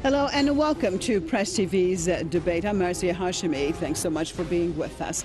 Hello and welcome to Press TV's debate. I'm Marcia Hashimi. Thanks so much for being with us.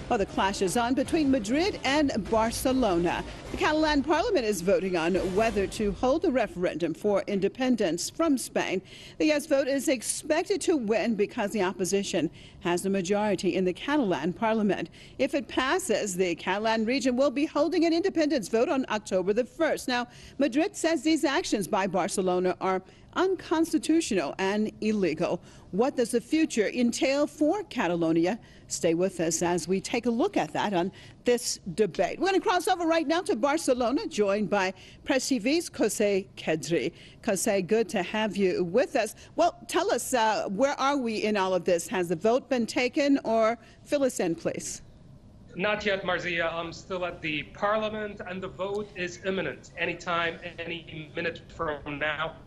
Well, the clash is on between Madrid and Barcelona. The Catalan parliament is voting on whether to hold a referendum for independence from Spain. The yes vote is expected to win because the opposition has a majority in the Catalan parliament. If it passes, the Catalan region will be holding an independence vote on October the 1st. Now, Madrid says these actions by Barcelona are unconstitutional and illegal. What does the future entail for Catalonia? Stay with us as we take a look at that on this debate. We're going to cross over right now to Barcelona, joined by Press TV's Jose Kedri. Jose, good to have you with us. Well, tell us, where are we in all of this? Has the vote been taken, or fill us in, please? Not yet, Marzia. I'm still at the parliament, and the vote is imminent. Anytime, any minute from now.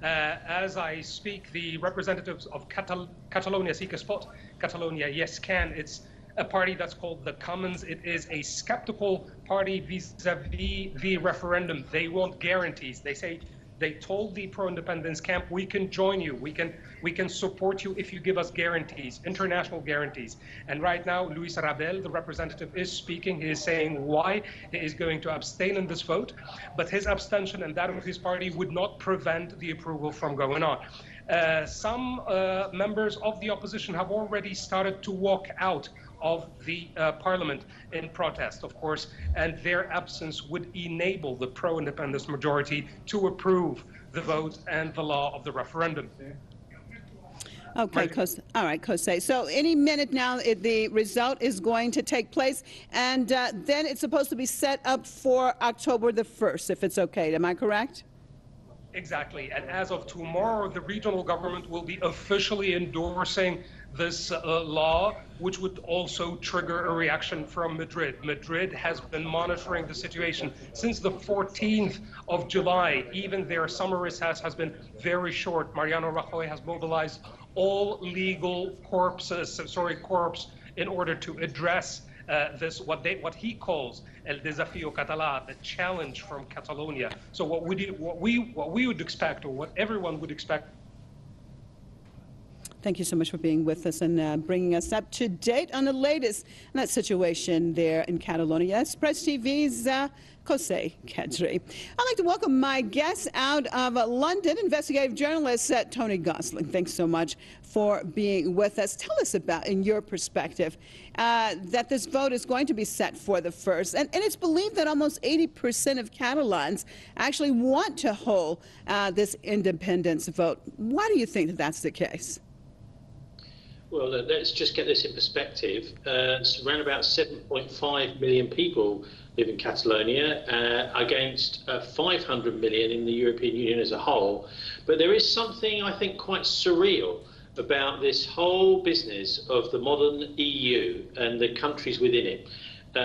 As I speak, the representatives of Catalonia seek a spot. Catalonia, yes, can. It's a party that's called the Commons. It is a skeptical party vis-a-vis the referendum. They want guarantees. They told the pro-independence camp, we can join you. We can support you if you give us guarantees, international guarantees. And right now, Luis Rabel, the representative, is speaking. He is saying why he is going to abstain in this vote. But his abstention and that of his party would not prevent the approval from going on. Some members of the opposition have already started to walk out of the parliament in protest, of course, and their absence would enable the pro-independence majority to approve the vote and the law of the referendum. Okay, all right, Jose. So any minute now, the result is going to take place, and then it's supposed to be set up for October the 1st, if it's okay. Am I correct? Exactly. And as of tomorrow, the regional government will be officially endorsing this law, which would also trigger a reaction from Madrid. Madrid has been monitoring the situation since the 14th of July. Even their summer recess has been very short. Mariano Rajoy has mobilized all legal corps in order to address this, what he calls el desafío catalán, the challenge from Catalonia. So what we would expect, or what everyone would expect. Thank you so much for being with us and bringing us up to date on the latest in that situation there in Catalonia. Yes, Press TV's Jose Kedri. I'd like to welcome my guest out of London, investigative journalist Tony Gosling. Thanks so much for being with us. Tell us about, in your perspective, that this vote is going to be set for the 1st. And it's believed that almost 80% of Catalans actually want to hold this independence vote. Why do you think that that's the case? Well, let's just get this in perspective. It's around about 7.5 million people live in Catalonia against 500 million in the European Union as a whole. But there is something, I think, quite surreal about this whole business of the modern EU and the countries within it.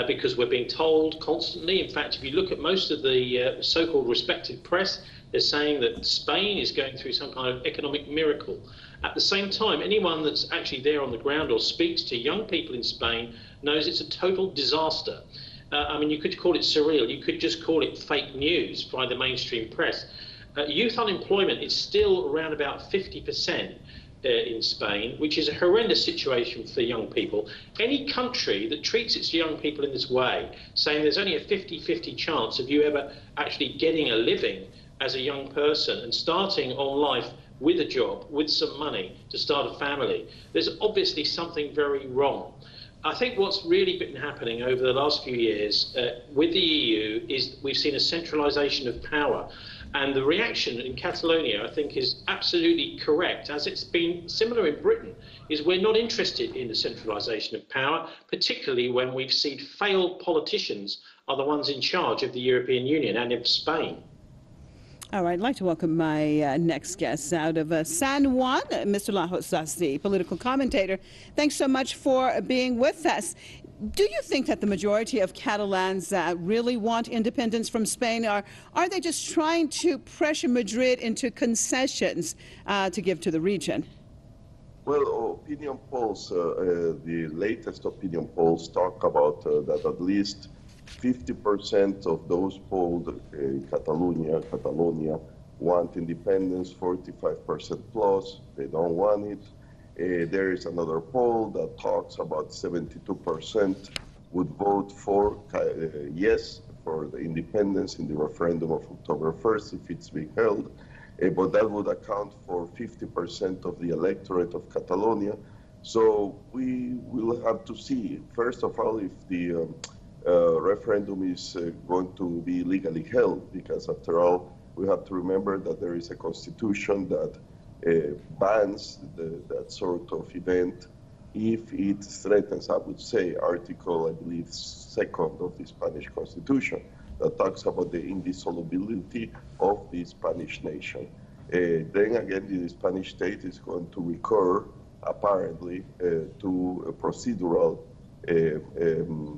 Because we're being told constantly, in fact, if you look at most of the so-called respected press, they're saying that Spain is going through some kind of economic miracle. At the same time, anyone that's actually there on the ground or speaks to young people in Spain knows it's a total disaster. I mean, you could call it surreal. You could just call it fake news by the mainstream press. Youth unemployment is still around about 50% in Spain, which is a horrendous situation for young people. Any country that treats its young people in this way, saying there's only a 50-50 chance of you ever actually getting a living as a young person and starting on life with a job, with some money to start a family, there's obviously something very wrong. I think what's really been happening over the last few years with the EU is we've seen a centralisation of power. And the reaction in Catalonia, I think, is absolutely correct, as it's been similar in Britain, is we're not interested in the centralisation of power, particularly when we've seen failed politicians are the ones in charge of the European Union and of Spain. All right, I'd like to welcome my next guest out of San Juan, Mr. Lajos Sasti, political commentator. Thanks so much for being with us. Do you think that the majority of Catalans really want independence from Spain, or are they just trying to pressure Madrid into concessions to give to the region? Well, opinion polls, the latest opinion polls talk about that at least 50% of those polled in Catalonia want independence, 45% plus. They don't want it. There is another poll that talks about 72% would vote for yes for the independence in the referendum of October 1st if it's being held. But that would account for 50% of the electorate of Catalonia. So we will have to see, first of all, if the referendum is going to be legally held, because after all, we have to remember that there is a constitution that bans that sort of event if it threatens, I would say, Article, I believe, 2nd of the Spanish Constitution, that talks about the indissolubility of the Spanish nation. Then again, the Spanish state is going to recur, apparently, to procedural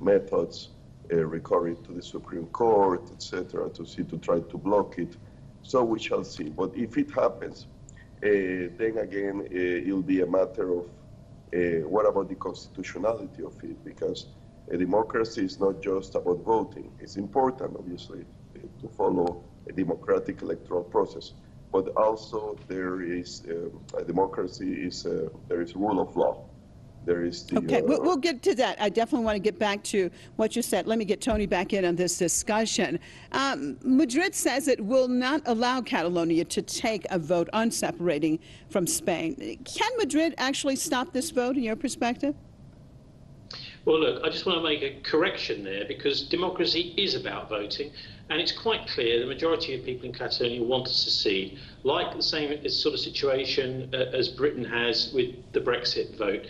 methods, recurring to the Supreme Court, etc., to try to block it. So we shall see. But if it happens, then again, it'll be a matter of what about the constitutionality of it? Because a democracy is not just about voting. It's important, obviously, to follow a democratic electoral process. But also there is a democracy is there is rule of law. There is the, okay, we'll get to that. I definitely want to get back to what you said. Let me get Tony back in on this discussion. Madrid says it will not allow Catalonia to take a vote on separating from Spain. Can Madrid actually stop this vote, in your perspective? Well, look, I just want to make a correction there, because democracy is about voting, and it's quite clear the majority of people in Catalonia want to secede, like the same sort of situation as Britain has with the Brexit vote.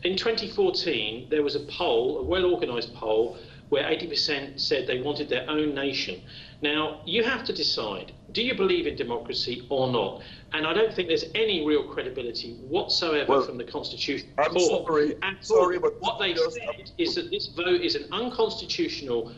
In 2014, there was a poll, a well-organised poll, where 80% said they wanted their own nation. Now, you have to decide, do you believe in democracy or not? And I don't think there's any real credibility whatsoever from the Constitutional Court. Sorry, but what they said is that this vote is an unconstitutional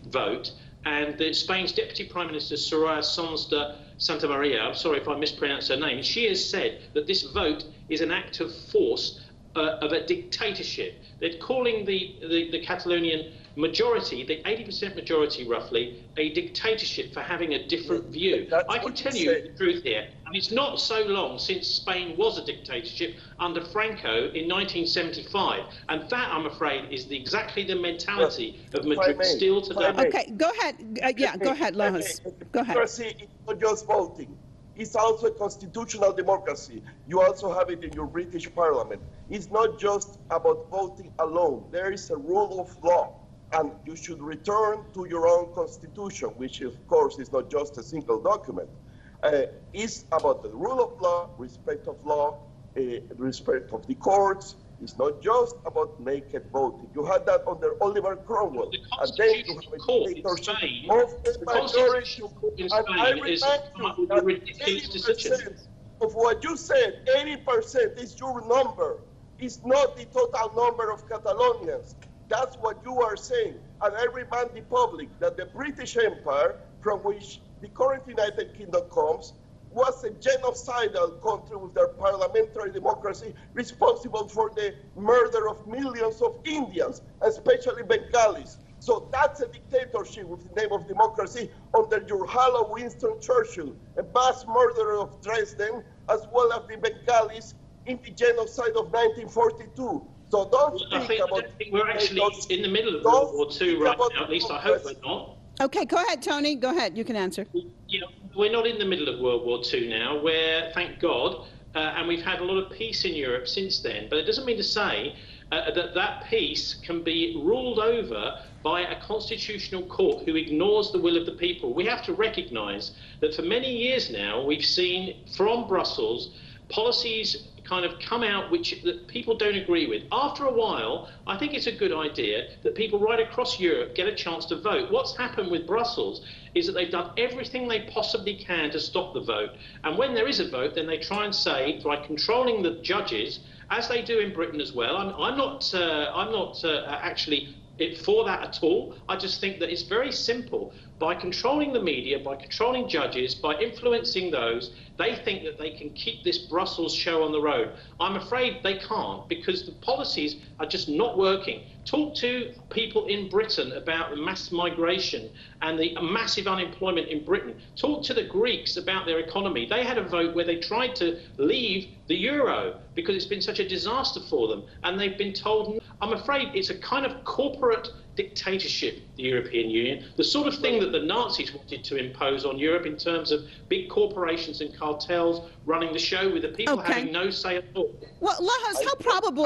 vote, and that Spain's Deputy Prime Minister, Soraya Sanz de Santamaria, I'm sorry if I mispronounced her name, she has said that this vote is an act of force, of a dictatorship. They're calling the Catalonian majority, the 80% majority roughly, a dictatorship for having a different view. I can tell you the truth here, and it's not so long since Spain was a dictatorship under Franco in 1975, and that, I'm afraid, is exactly the mentality of Madrid still today. Okay, go ahead. Yeah, go ahead, Lois. Go ahead. Democracy is not just voting. It's also a constitutional democracy. You also have it in your British Parliament. It's not just about voting alone. There is a rule of law, and you should return to your own constitution, which of course is not just a single document. It's about the rule of law, respect of law, respect of the courts. It's not just about naked voting. You had that under Oliver Cromwell. And then you have a dictatorship of the majority. And I remind you that 80% of what you said, 80% is your number. It's not the total number of Catalonians. That's what you are saying. And I remind the public that the British Empire, from which the current United Kingdom comes, was a genocidal country with their parliamentary democracy, responsible for the murder of millions of Indians, especially Bengalis. So that's a dictatorship with the name of democracy under your hollow Winston Churchill, a mass murderer of Dresden, as well as the Bengalis in the genocide of 1942. So don't think about... I think we're actually in the middle of World War II right now, at least I hope we're not. Okay, go ahead, Tony. Go ahead. You can answer. You know, we're not in the middle of World War II now, where, thank God, and we've had a lot of peace in Europe since then. But it doesn't mean to say that peace can be ruled over by a constitutional court who ignores the will of the people. We have to recognise that for many years now, we've seen from Brussels policies kind of come out that people don't agree with. After a while, I think it's a good idea that people right across Europe get a chance to vote. What's happened with Brussels is that they've done everything they possibly can to stop the vote. And when there is a vote, then they try and say, by controlling the judges, as they do in Britain as well. I'm not actually for that at all. I just think that it's very simple. by controlling the media, by controlling judges, by influencing those, they think that they can keep this Brussels show on the road. I'm afraid they can't, because the policies are just not working. Talk to people in Britain about the mass migration and the massive unemployment in Britain. Talk to the Greeks about their economy. They had a vote where they tried to leave the euro because it's been such a disaster for them, and they've been told, I'm afraid it's a kind of corporate dictatorship, the European Union, the sort of thing that the Nazis wanted to impose on Europe in terms of big corporations and cartels running the show with the people having no say at all. Well, Lajos, how probable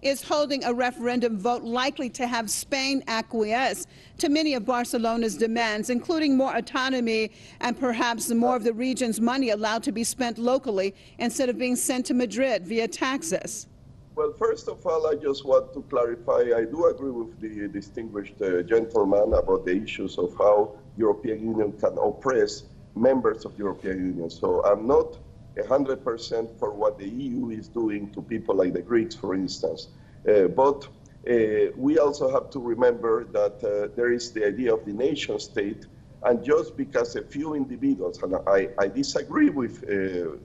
is holding a referendum vote likely to have Spain acquiesce to many of Barcelona's demands, including more autonomy and perhaps more of the region's money allowed to be spent locally instead of being sent to Madrid via taxes? Well, first of all, I just want to clarify, I do agree with the distinguished gentleman about the issues of how European Union can oppress members of the European Union. So I'm not 100% for what the EU is doing to people like the Greeks, for instance. But we also have to remember that there is the idea of the nation state, and just because a few individuals, and I disagree with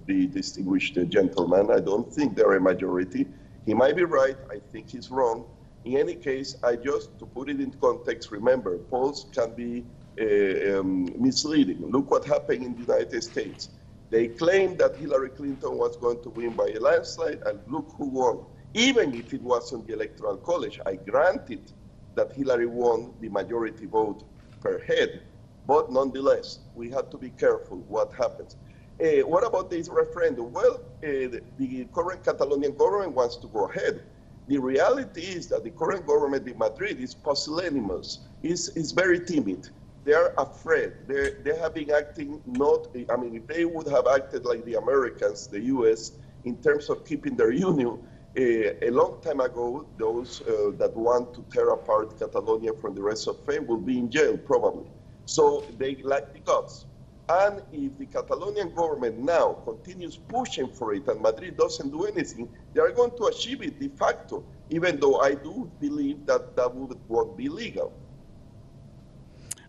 the distinguished gentleman, I don't think they're a majority. He might be right, I think he's wrong. In any case, to put it in context, remember, polls can be misleading. Look what happened in the United States. They claimed that Hillary Clinton was going to win by a landslide, and look who won. Even if it wasn't the Electoral College, I granted that Hillary won the majority vote per head, but nonetheless, we have to be careful what happens. What about this referendum? Well, the current Catalonian government wants to go ahead. The reality is that the current government in Madrid is pusillanimous, is very timid. They are afraid. They have been acting if they would have acted like the Americans, the US, in terms of keeping their union, a long time ago, those that want to tear apart Catalonia from the rest of Spain will be in jail, probably. So they lack the guts. And if the Catalonian government now continues pushing for it and Madrid doesn't do anything, they are going to achieve it de facto, even though I do believe that that won't be legal.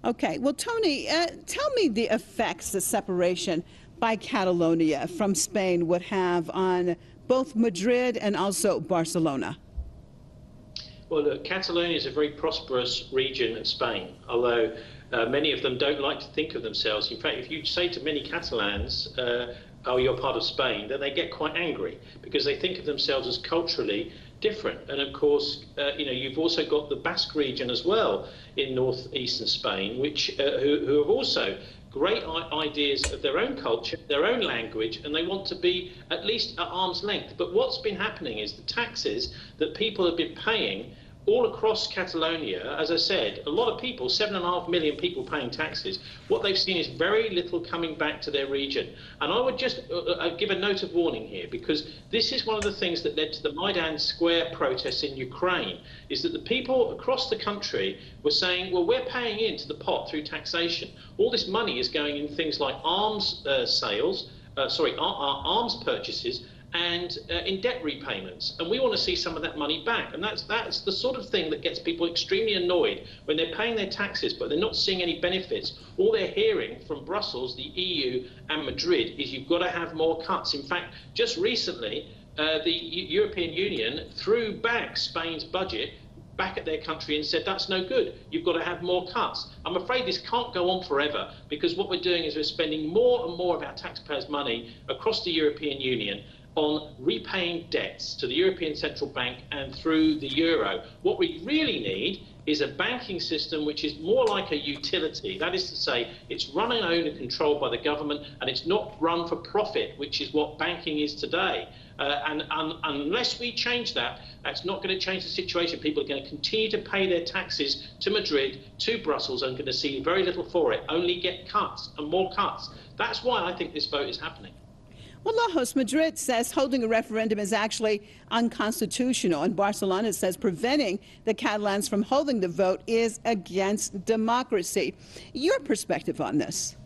Okay. Well, Tony, tell me the effects the separation by Catalonia from Spain would have on both Madrid and also Barcelona. Well, look, Catalonia is a very prosperous region of Spain, although many of them don't like to think of themselves. In fact, if you say to many Catalans, oh, you're part of Spain, then they get quite angry because they think of themselves as culturally different. And of course, you've also got the Basque region as well in northeastern Spain, which who have also great ideas of their own culture, their own language, and they want to be at least at arm's length. But what's been happening is the taxes that people have been paying all across Catalonia, as I said, a lot of people, 7.5 million people paying taxes, what they've seen is very little coming back to their region. And I would just give a note of warning here, because this is one of the things that led to the Maidan Square protests in Ukraine, is that the people across the country were saying, well, we're paying into the pot through taxation. All this money is going in things like arms arms purchases, and in debt repayments, and we want to see some of that money back. And that's the sort of thing that gets people extremely annoyed when they're paying their taxes but they're not seeing any benefits. All they're hearing from Brussels, the EU and Madrid is you've got to have more cuts. In fact, just recently the European Union threw back Spain's budget back at their country and said that's no good, you've got to have more cuts. I'm afraid this can't go on forever, because what we're doing is we're spending more and more of our taxpayers' money across the European Union on repaying debts to the European Central Bank and through the euro. What we really need is a banking system which is more like a utility. That is to say, it's run and owned and controlled by the government, and it's not run for profit, which is what banking is today. And unless we change that, that's not going to change the situation. People are going to continue to pay their taxes to Madrid, to Brussels, and going to see very little for it, only get cuts and more cuts. That's why I think this vote is happening. Well, Lajos, Madrid says holding a referendum is actually unconstitutional, and Barcelona says preventing the Catalans from holding the vote is against democracy. Your perspective on this?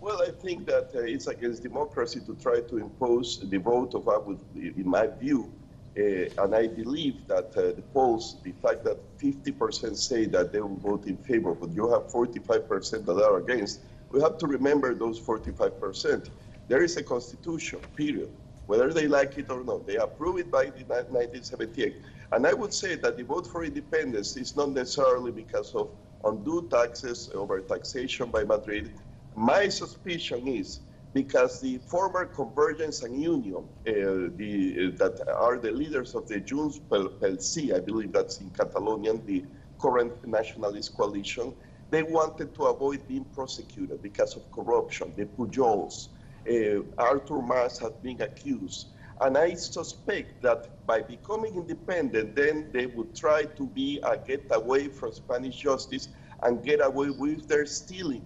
Well, I think that it's against democracy to try to impose the vote of, in my view, And I believe that the polls, the fact that 50% say that they will vote in favor, but you have 45% that are against, we have to remember those 45%. There is a constitution, period. Whether they like it or not, they approve it by 1978. And I would say that the vote for independence is not necessarily because of undue taxes, over-taxation by Madrid. My suspicion is because the former Convergence and Union, that are the leaders of the Junts pel Sí, I believe that's in Catalonia, the current nationalist coalition, they wanted to avoid being prosecuted because of corruption. The Pujols, Artur Mas has been accused. And I suspect that by becoming independent, then they would try to get away from Spanish justice and get away with their stealing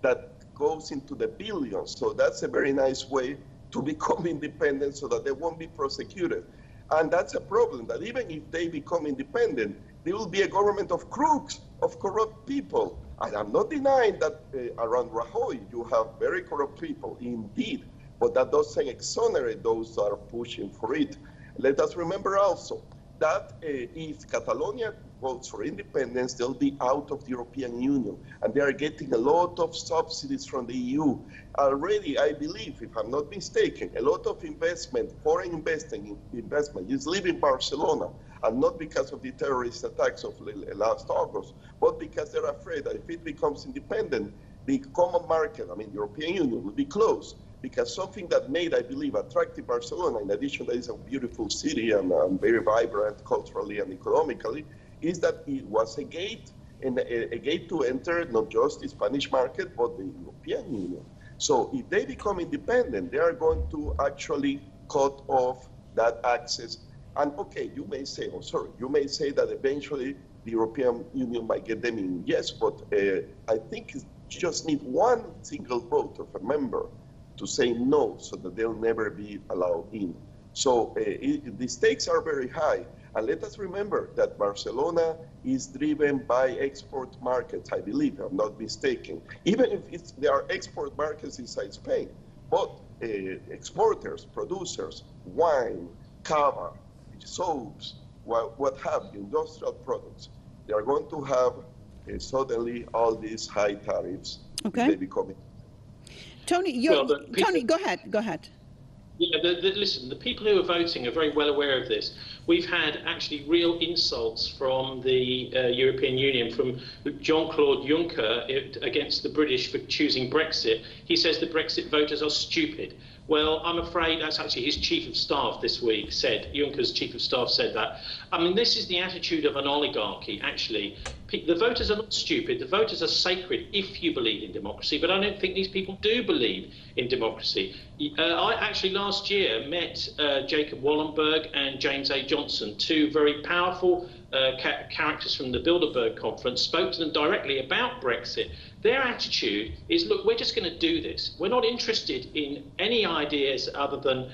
that goes into the billions. So that's a very nice way to become independent so that they won't be prosecuted. And that's a problem, that even if they become independent, there will be a government of crooks, of corrupt people. And I'm not denying that around Rajoy, you have very corrupt people, indeed, but that doesn't exonerate those that are pushing for it. Let us remember also that if Catalonia votes for independence, they'll be out of the European Union, and they are getting a lot of subsidies from the EU. Already, I believe, if I'm not mistaken, a lot of investment, foreign investment is leaving Barcelona, and not because of the terrorist attacks of last August, but because they're afraid that if it becomes independent, the common market, I mean, the European Union, will be closed. Because something that made, I believe, attractive Barcelona, in addition that it's a beautiful city and very vibrant culturally and economically, is that it was a gate, and a gate to enter not just the Spanish market, but the European Union. So if they become independent, they are going to actually cut off that access. And okay, you may say, you may say that eventually the European Union might get them in. Yes, but I think you just need one single vote of a member to say no, so that they'll never be allowed in. So the stakes are very high. And let us remember that Barcelona is driven by export markets, I believe, I'm not mistaken. Even if there are export markets inside Spain, but exporters, producers, wine, cava, soaps, what have you, industrial products, they are going to have suddenly all these high tariffs. Okay. They become. Tony, Tony, go ahead. Yeah, listen, the people who are voting are very well aware of this. We've had actually real insults from the European Union, from Jean-Claude Juncker against the British for choosing Brexit. He says the Brexit voters are stupid. Well, I'm afraid that's actually his chief of staff this week said, Juncker's chief of staff said that. I mean, this is the attitude of an oligarchy, actually. The voters are not stupid. The voters are sacred if you believe in democracy, but I don't think these people do believe in democracy. I actually last year met Jacob Wallenberg and James A. Johnson, two very powerful characters from the Bilderberg conference, spoke to them directly about Brexit. Their attitude is, look, we're just going to do this. We're not interested in any ideas other than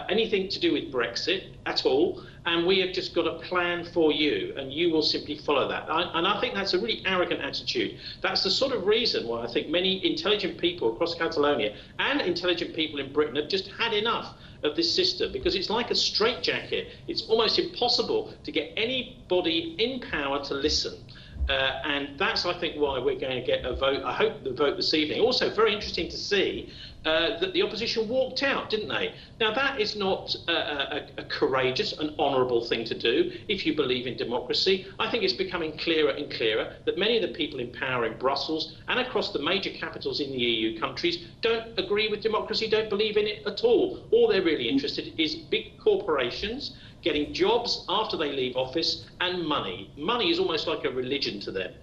anything to do with Brexit at all, and we have just got a plan for you, and you will simply follow that. And I think that's a really arrogant attitude. That's the sort of reason why I think many intelligent people across Catalonia and intelligent people in Britain have just had enough of this system, because it's like a straitjacket. It's almost impossible to get anybody in power to listen. And that's, I think, why we're going to get a vote. I hope the vote this evening. Also, very interesting to see that the opposition walked out, didn't they? Now, that is not a courageous and honourable thing to do if you believe in democracy. I think it's becoming clearer and clearer that many of the people in power in Brussels and across the major capitals in the EU countries don't agree with democracy, don't believe in it at all. All they're really interested in is big corporations getting jobs after they leave office, and money. Money is almost like a religion to them.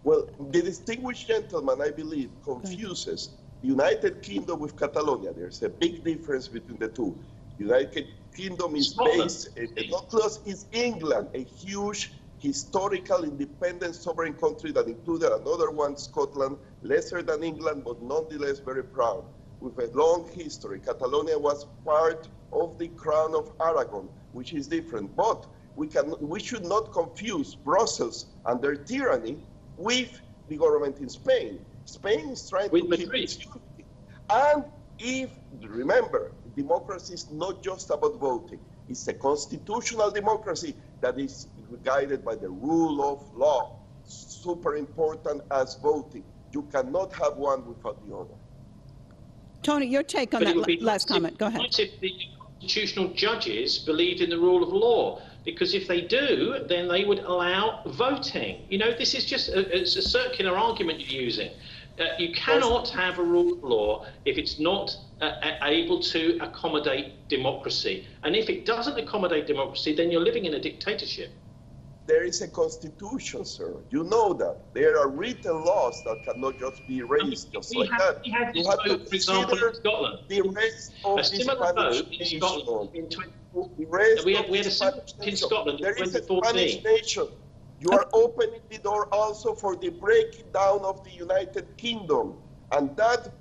Well, the distinguished gentleman, I believe, confuses United Kingdom with Catalonia. There's a big difference between the two. United Kingdom is based, not close, is England, a huge historical independent sovereign country that included another one, Scotland, lesser than England, but nonetheless very proud, with a long history. Catalonia was part of the Crown of Aragon, which is different. But we should not confuse Brussels and their tyranny with the government in Spain. Spain is trying to keep its unity. And remember, democracy is not just about voting. is a constitutional democracy that is guided by the rule of law. Super important as voting. You cannot have one without the other. Tony, your take on that last comment. Go ahead. If the constitutional judges believed in the rule of law, because if they do, then they would allow voting. You know, this is just it's a circular argument you're using. You cannot have a rule of law if it's not able to accommodate democracy. And if it doesn't accommodate democracy, then you're living in a dictatorship. There is a constitution, sir. You know that. There are written laws that cannot just be erased just like that. We had you this have vote, to for example, in Scotland. The rest of a similar vote in Scotland in 2014. We had a similar vote in Scotland in 2014. There is a Spanish nation. You are opening the door also for the breaking down of the United Kingdom. And that,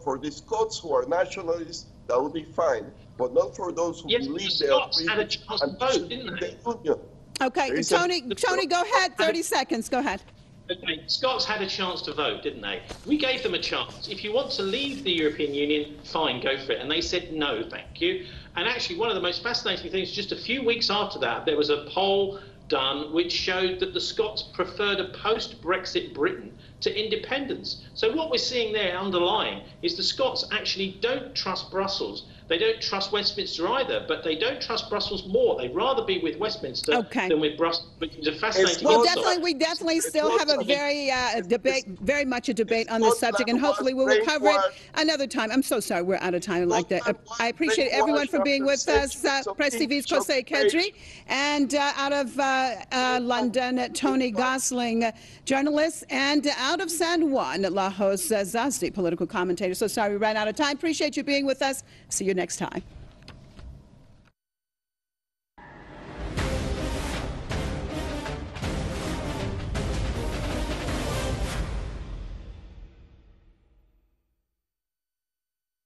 for the Scots who are nationalists, that would be fine. But not for those who believe they are free had a chance to vote, didn't they? Union. Okay, Tony, go ahead. 30 seconds. Go ahead. Okay, Scots had a chance to vote, didn't they? We gave them a chance. If you want to leave the European Union, fine, go for it. And they said, no, thank you. And actually, one of the most fascinating things, just a few weeks after that, there was a poll done which showed that the Scots preferred a post-Brexit Britain to independence. So what we're seeing there underlying is the Scots actually don't trust Brussels. They don't trust Westminster either, but they don't trust Brussels more. They'd rather be with Westminster than with Brussels, which is a fascinating Well, we definitely still have a very much a debate on this subject, and hopefully we will cover it another time. I'm so sorry we're out of time like that. I appreciate everyone for being with us. Press TV's Jose Kedri, and out of London, Tony Gosling, journalist, and out of San Juan, Lajos Zazdi, political commentator. So sorry we ran out of time. Appreciate you being with us. See you next time.